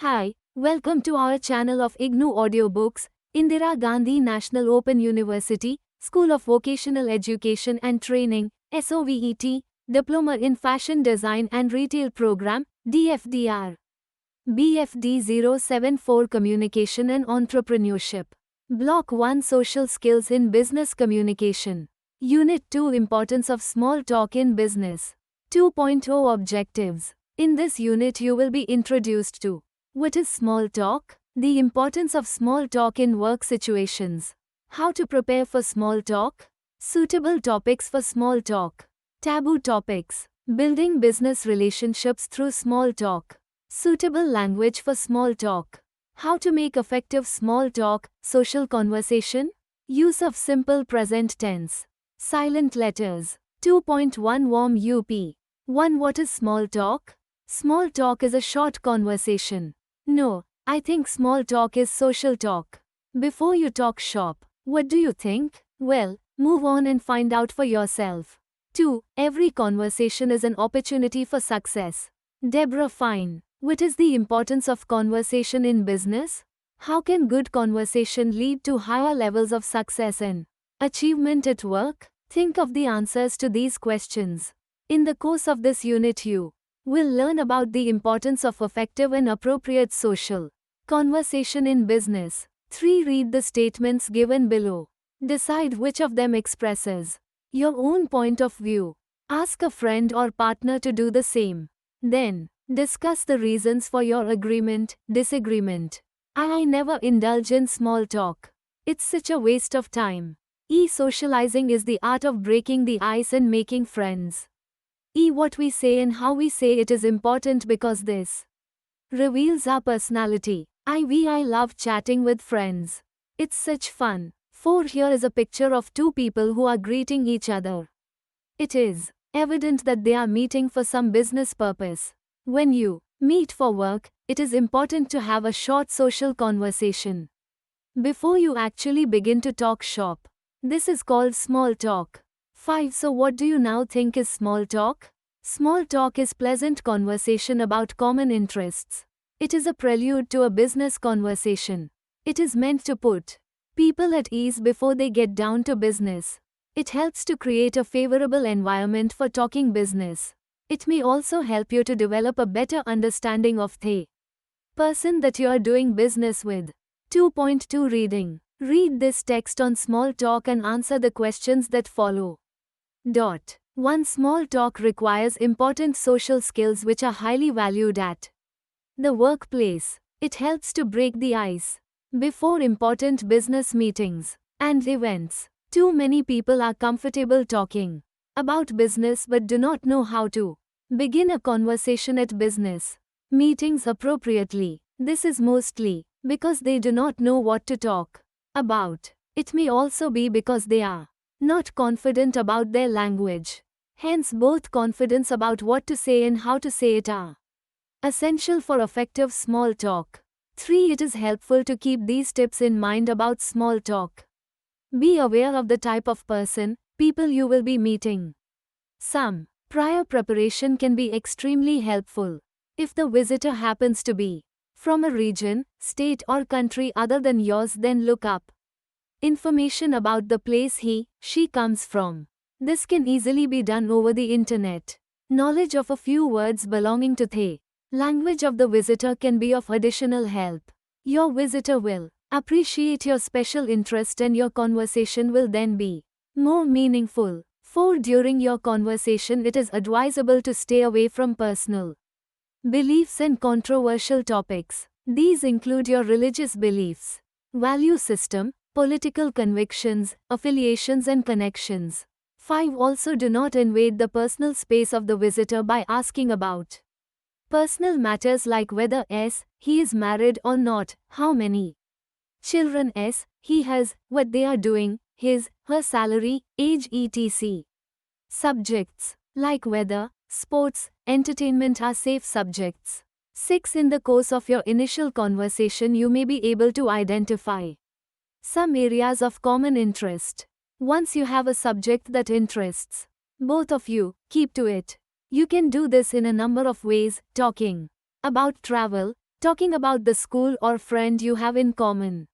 Hi, welcome to our channel of IGNOU Audiobooks, Indira Gandhi National Open University, School of Vocational Education and Training, SOVET, Diploma in Fashion Design and Retail Program, DFDR. BFD 074 Communication and Entrepreneurship. Block 1 Social Skills in Business Communication. Unit 2 Importance of Small Talk in Business. 2.0 Objectives. In this unit you will be introduced to what is small talk, the importance of small talk in work situations, how to prepare for small talk, suitable topics for small talk, taboo topics, building business relationships through small talk, suitable language for small talk, how to make effective small talk, social conversation, use of simple present tense, silent letters. 2.1 Warm UP 1. What is small talk? Small talk is a short conversation. No, I think small talk is social talk. Before you talk shop, what do you think? Well, move on and find out for yourself. 2. Every conversation is an opportunity for success. Deborah Fine. What is the importance of conversation in business? How can good conversation lead to higher levels of success and achievement at work? Think of the answers to these questions. In the course of this unit you will learn about the importance of effective and appropriate social conversation in business. 3. Read the statements given below. Decide which of them expresses your own point of view. Ask a friend or partner to do the same. Then, discuss the reasons for your agreement, disagreement. I never indulge in small talk. It's such a waste of time. Socializing is the art of breaking the ice and making friends. What we say and how we say it is important because this reveals our personality. I love chatting with friends. It's such fun. 4. Here is a picture of two people who are greeting each other. It is evident that they are meeting for some business purpose. When you meet for work, it is important to have a short social conversation before you actually begin to talk shop. This is called small talk. 5. So what do you now think is small talk? Small talk is pleasant conversation about common interests. It is a prelude to a business conversation. It is meant to put people at ease before they get down to business. It helps to create a favorable environment for talking business. It may also help you to develop a better understanding of the person that you are doing business with. 2.2 Reading. Read this text on small talk and answer the questions that follow. 1. Small talk requires important social skills which are highly valued at the workplace. It helps to break the ice before important business meetings and events. Too many people are comfortable talking about business but do not know how to begin a conversation at business meetings appropriately. This is mostly because they do not know what to talk about. It may also be because they are not confident about their language. Hence both confidence about what to say and how to say it are essential for effective small talk. 3. It is helpful to keep these tips in mind about small talk. Be aware of the type of person, people you will be meeting. Some prior preparation can be extremely helpful. If the visitor happens to be from a region, state or country other than yours, then look up information about the place she comes from. This can easily be done over the internet. Knowledge of a few words belonging to the language of the visitor can be of additional help. Your visitor will appreciate your special interest and your conversation will then be more meaningful. 4. During your conversation it is advisable to stay away from personal beliefs and controversial topics. These include your religious beliefs, value system, political convictions, affiliations and connections. 5. Also do not invade the personal space of the visitor by asking about personal matters like whether he is married or not, how many children he has, what they are doing, her salary, age etc. Subjects like weather, sports, entertainment are safe subjects. 6. In the course of your initial conversation you may be able to identify some areas of common interest. Once you have a subject that interests both of you, keep to it. You can do this in a number of ways: talking about travel, Talking about the school or friend you have in common.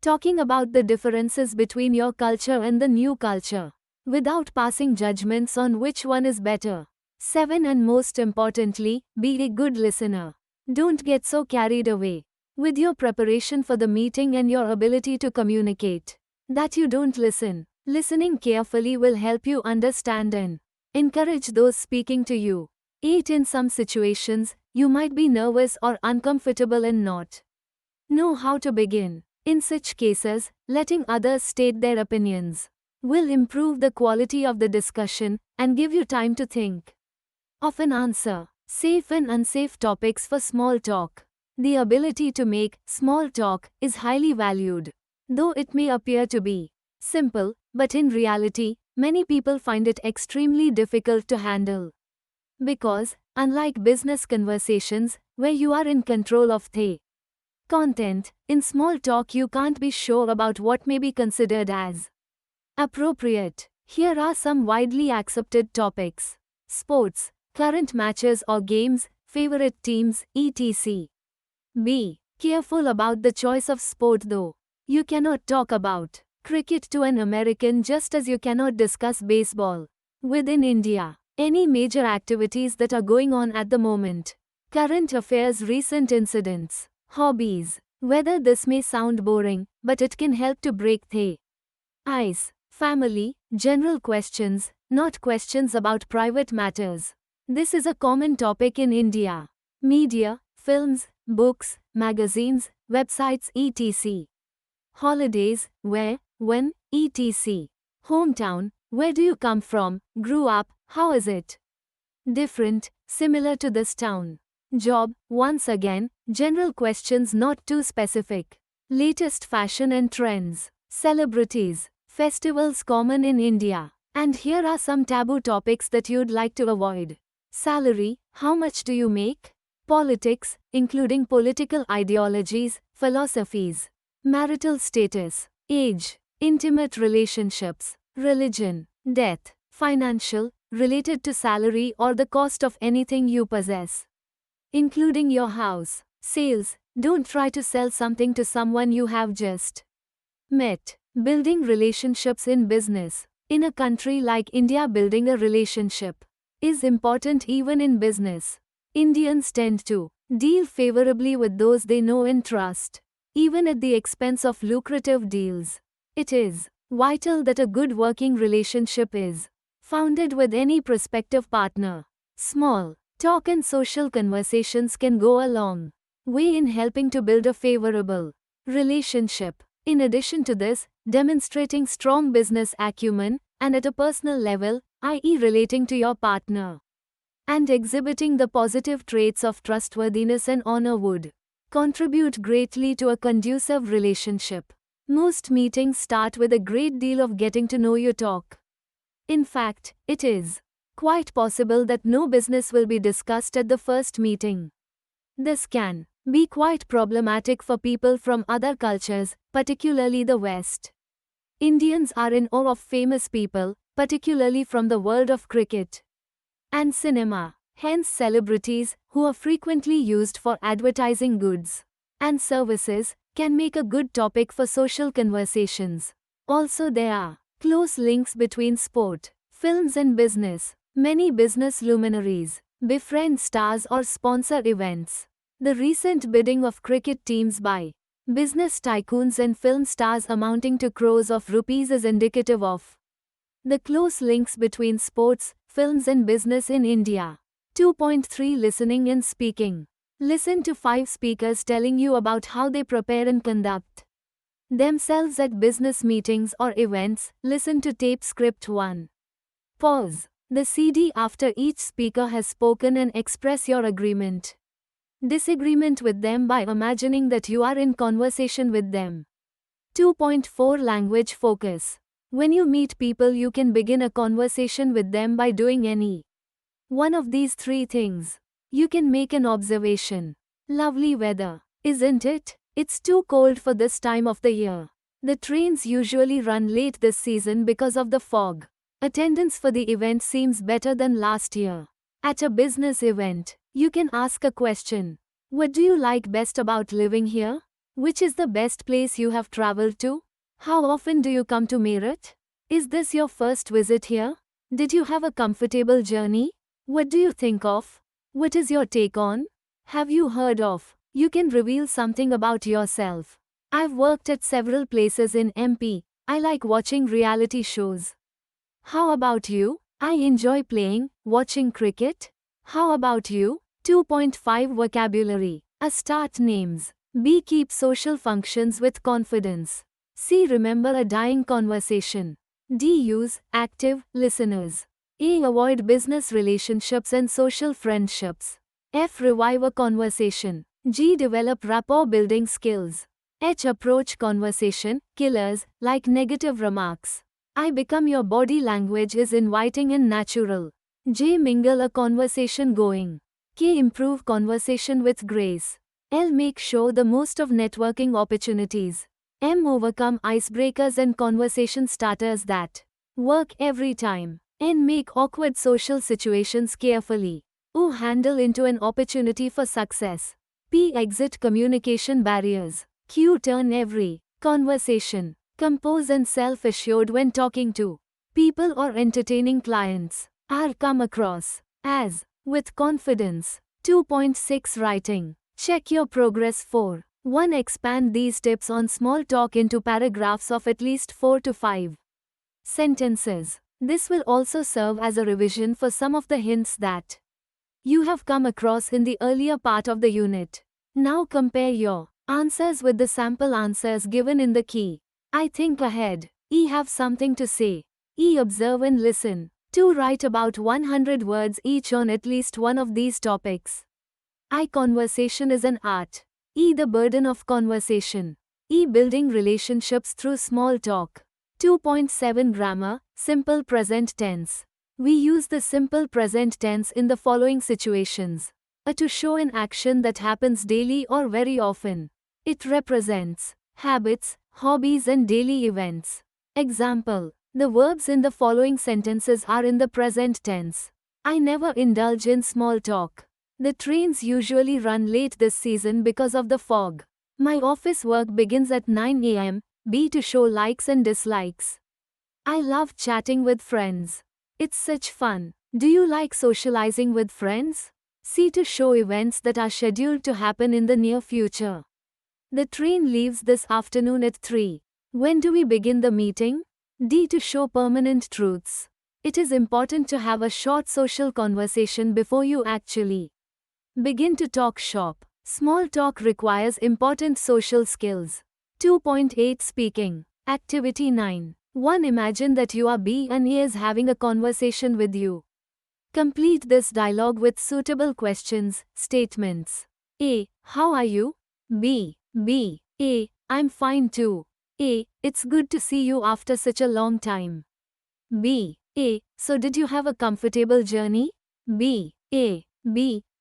Talking about the differences between your culture and the new culture, without passing judgments on which one is better. 7. And most importantly, be a good listener. Don't get so carried away with your preparation for the meeting and your ability to communicate that you don't listen. Listening carefully will help you understand and encourage those speaking to you. 8. In some situations, you might be nervous or uncomfortable and not know how to begin. In such cases, letting others state their opinions will improve the quality of the discussion and give you time to think of an answer. Safe and unsafe topics for small talk. The ability to make small talk is highly valued, though it may appear to be simple, but in reality, many people find it extremely difficult to handle. Because, unlike business conversations, where you are in control of the content, in small talk you can't be sure about what may be considered as appropriate. Here are some widely accepted topics: sports, current matches or games, favorite teams, etc. Be careful about the choice of sport though. You cannot talk about cricket to an American just as you cannot discuss baseball within India. Any major activities that are going on at the moment. Current affairs, recent incidents. Hobbies. Whether this may sound boring, but it can help to break the ice. Family, general questions, not questions about private matters. This is a common topic in India. Media, films, books, magazines, websites, etc. Holidays, where, when, etc. Hometown, where do you come from, grew up, how is it different, similar to this town? Job, once again, general questions not too specific. Latest fashion and trends. Celebrities. Festivals common in India. And here are some taboo topics that you'd like to avoid. Salary, how much do you make? Politics, including political ideologies, philosophies. Marital status. Age. Intimate relationships. Religion. Death. Financial, related to salary or the cost of anything you possess, including your house. Sales, don't try to sell something to someone you have just met. Building relationships in business. In a country like India, building a relationship is important even in business. Indians tend to deal favorably with those they know and trust, even at the expense of lucrative deals. It is vital that a good working relationship is founded with any prospective partner. Small talk and social conversations can go a long way in helping to build a favorable relationship. In addition to this, demonstrating strong business acumen, and at a personal level, i.e., relating to your partner, and exhibiting the positive traits of trustworthiness and honor would contribute greatly to a conducive relationship. Most meetings start with a great deal of getting to know you talk. In fact, it is quite possible that no business will be discussed at the first meeting. This can be quite problematic for people from other cultures, particularly the West. Indians are in awe of famous people, particularly from the world of cricket and cinema. Hence, celebrities, who are frequently used for advertising goods and services, can make a good topic for social conversations. Also, there are close links between sport, films, and business. Many business luminaries befriend stars or sponsor events. The recent bidding of cricket teams by business tycoons and film stars amounting to crores of rupees is indicative of the close links between sports, films, and business in India. 2.3 Listening and speaking. Listen to 5 speakers telling you about how they prepare and conduct themselves at business meetings or events. Listen to tape script 1. Pause the CD after each speaker has spoken and express your agreement, disagreement with them by imagining that you are in conversation with them. 2.4 Language focus. When you meet people, you can begin a conversation with them by doing any one of these 3 things. You can make an observation. Lovely weather, isn't it? It's too cold for this time of the year. The trains usually run late this season because of the fog. Attendance for the event seems better than last year. At a business event, you can ask a question. What do you like best about living here? Which is the best place you have traveled to? How often do you come to Meerut? Is this your first visit here? Did you have a comfortable journey? What do you think of? What is your take on? Have you heard of? You can reveal something about yourself. I've worked at several places in MP. I like watching reality shows. How about you? I enjoy playing, watching cricket. How about you? 2.5 Vocabulary. A. Start names. B. Keep social functions with confidence. C. Remember a dying conversation. D. Use active listeners. A. Avoid business relationships and social friendships. F. Revive a conversation. G. Develop rapport building skills. H. Approach conversation killers like negative remarks. I. Become your body language is inviting and natural. J. Mingle a conversation going. K. Improve conversation with grace. L. Make sure the most of networking opportunities. M. Overcome icebreakers and conversation starters that work every time. N. Make awkward social situations carefully. O. Handle into an opportunity for success. P. Exit communication barriers. Q. Turn every conversation compose and self-assured when talking to people or entertaining clients. R. Come across as with confidence. 2.6 Writing. Check your progress. 4. 1. Expand these tips on small talk into paragraphs of at least 4 to 5 sentences. This will also serve as a revision for some of the hints that you have come across in the earlier part of the unit. Now compare your answers with the sample answers given in the key. I think ahead. E. Have something to say. E. Observe and listen. 2. Write about 100 words each on at least one of these topics. I. Conversation is an art. E. The burden of conversation. E. Building relationships through small talk. 2.7 Grammar. Simple present tense. We use the simple present tense in the following situations. A. To show an action that happens daily or very often. It represents habits, hobbies and daily events. Example. The verbs in the following sentences are in the present tense. I never indulge in small talk. The trains usually run late this season because of the fog. My office work begins at 9 a.m. B. To show likes and dislikes. I love chatting with friends. It's such fun. Do you like socializing with friends? C. To show events that are scheduled to happen in the near future. The train leaves this afternoon at 3. When do we begin the meeting? D. To show permanent truths. It is important to have a short social conversation before you actually begin to talk shop. Small talk requires important social skills. 2.8 Speaking. Activity 9. 1. Imagine that you are B and A is having a conversation with you. Complete this dialogue with suitable questions, statements. A. How are you? B. A. I'm fine too. A. It's good to see you after such a long time. B. A. So did you have a comfortable journey? B.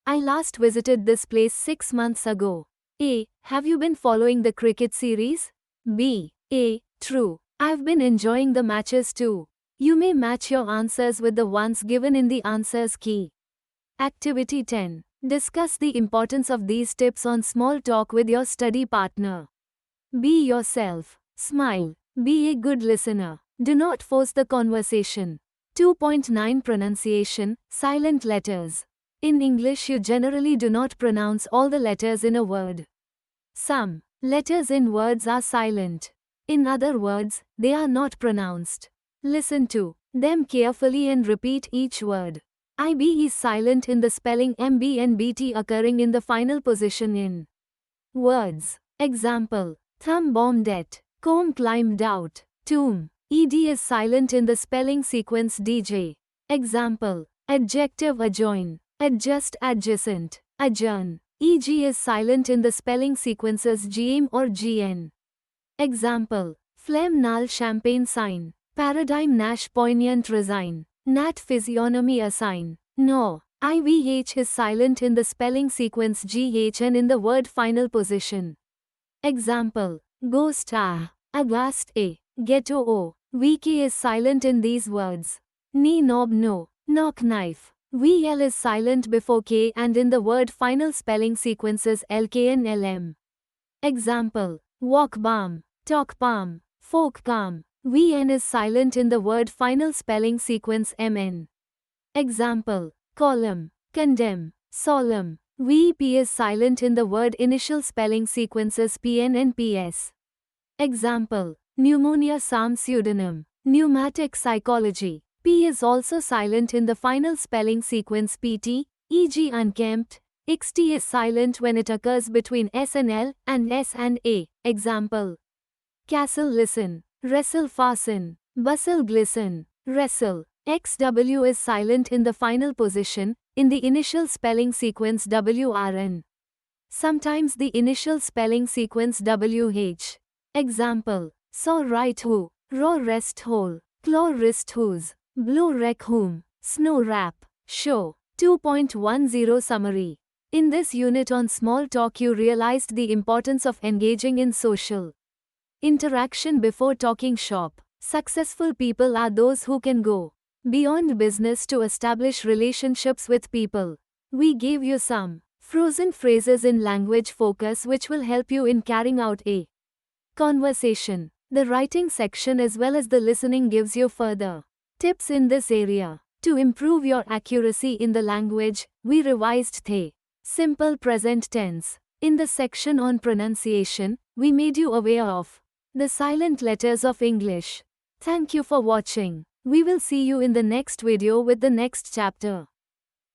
I last visited this place 6 months ago. A. Have you been following the cricket series? B. A. True. I've been enjoying the matches too. You may match your answers with the ones given in the answers key. Activity 10. Discuss the importance of these tips on small talk with your study partner. Be yourself. Smile. Be a good listener. Do not force the conversation. 2.9 Pronunciation. Silent letters. In English, you generally do not pronounce all the letters in a word. Some letters in words are silent. In other words, they are not pronounced. Listen to them carefully and repeat each word. IB is silent in the spelling MB and BT occurring in the final position in words. Example. Thumb bombed at. Comb climbed out. Tomb. ED is silent in the spelling sequence DJ. Example. Adjective adjoin. Adjust adjacent. Adjourn. EG is silent in the spelling sequences GM or GN. Example. Phlegm null champagne sign. Paradigm Nash poignant resign. Nat physiognomy assign. No. IVH is silent in the spelling sequence GH and in the word final position. Example. Ghost Aghast A. Ghetto O. VK is silent in these words. Knee knob no. Knock knife. VL is silent before K and in the word final spelling sequences LK and LM. Example: walk balm, talk palm, folk calm. VN is silent in the word final spelling sequence MN. Example: column, condemn, solemn. VP is silent in the word initial spelling sequences PN and PS. Example: pneumonia psalm pseudonym, pneumatic psychology. P is also silent in the final spelling sequence PT, e.g. unkempt. XT is silent when it occurs between S and L and S and A. Example: castle listen, wrestle fasten, bustle glisten, wrestle. XW is silent in the final position, in the initial spelling sequence WRN. Sometimes the initial spelling sequence WH. Example: saw right who, raw rest hole, claw wrist whose, blue wreck whom, snow wrap, show. 2.10 Summary. In this unit on small talk you realized the importance of engaging in social interaction before talking shop. Successful people are those who can go beyond business to establish relationships with people. We gave you some frozen phrases in language focus which will help you in carrying out a conversation. The writing section as well as the listening gives you further tips in this area. To improve your accuracy in the language, we revised the simple present tense. In the section on pronunciation, we made you aware of the silent letters of English. Thank you for watching. We will see you in the next video with the next chapter.